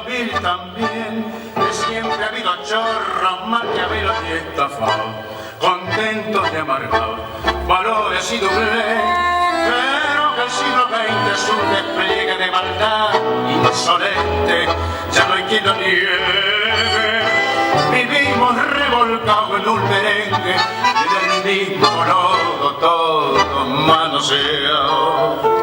2000 también, que siempre ha habido chorros, maquiavelos y estafados, contentos y amargados, valores y doblez, pero que el siglo XX es un despliegue de maldad insolente, ya no hay quien lo niegue. Vivimos revolcados en un merengue y del mismo lodo todos manoseados.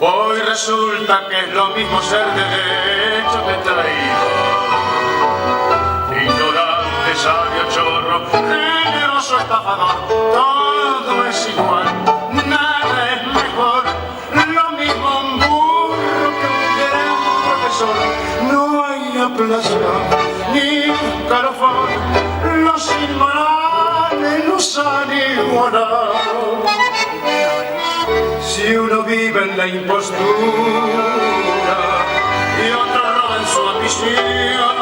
Hoy resulta que es lo mismo ser derecho que traído, ignorante, sabio, chorro, generoso, estafador, todo es igual, nada es mejor, lo mismo un burro que un gran profesor, no hay aplazación ni calofón, los inmorales nos han igualado. Si uno vive en la impostura y otro roba en su ambición,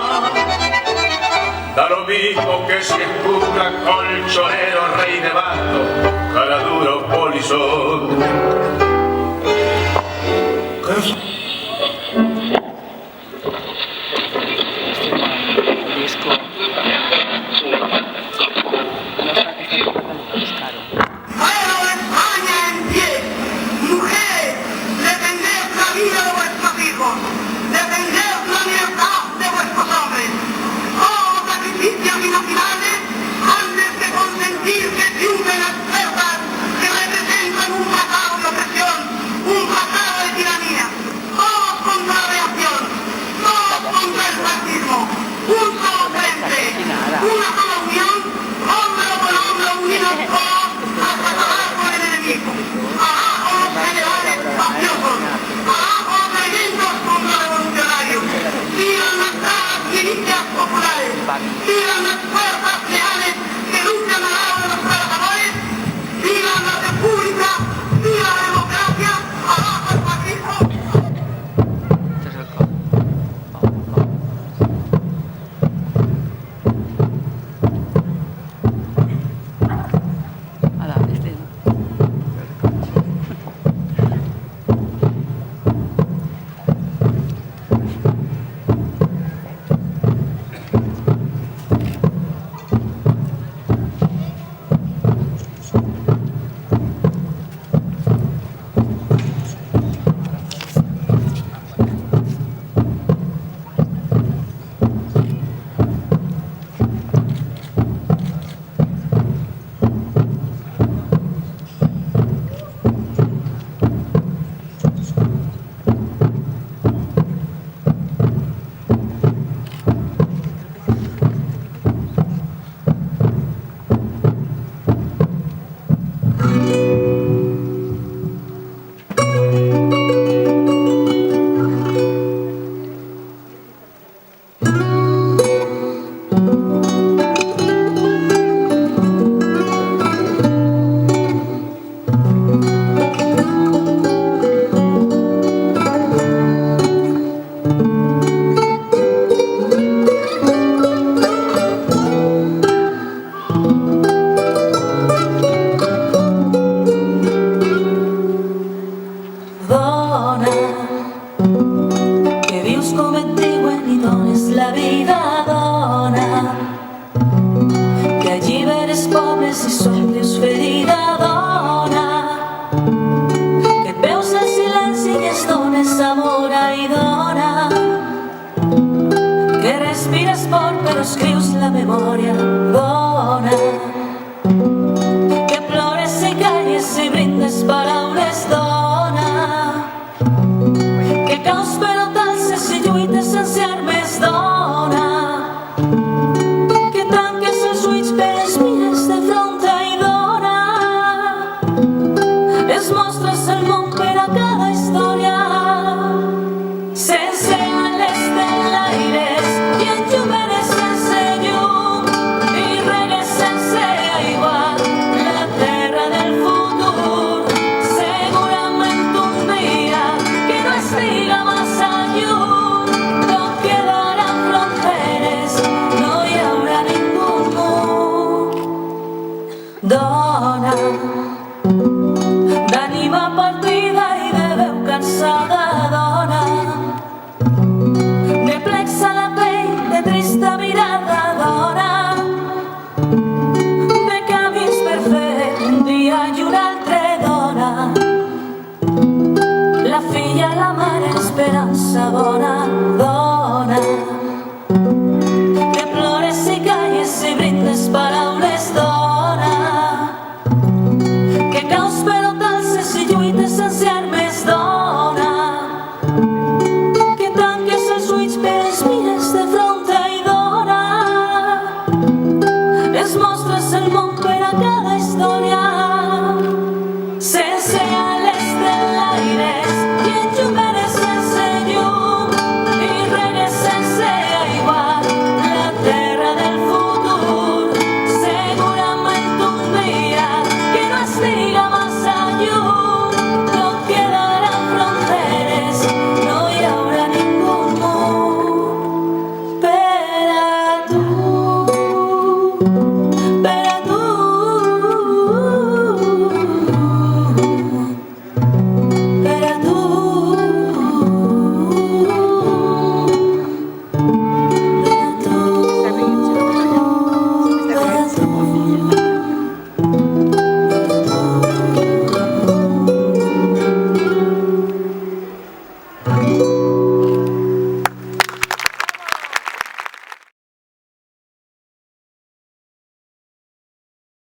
da lo mismo que si es cura, colchonero, rey de bando, caraduro, polizón. ¡Vivan las fuerzas leales que luchan al lado de los trabajadores! ¡Viva la República! ¡Viva la democracia! ¡Abajo el fascismo! Respires por però scrius la memòria, dona.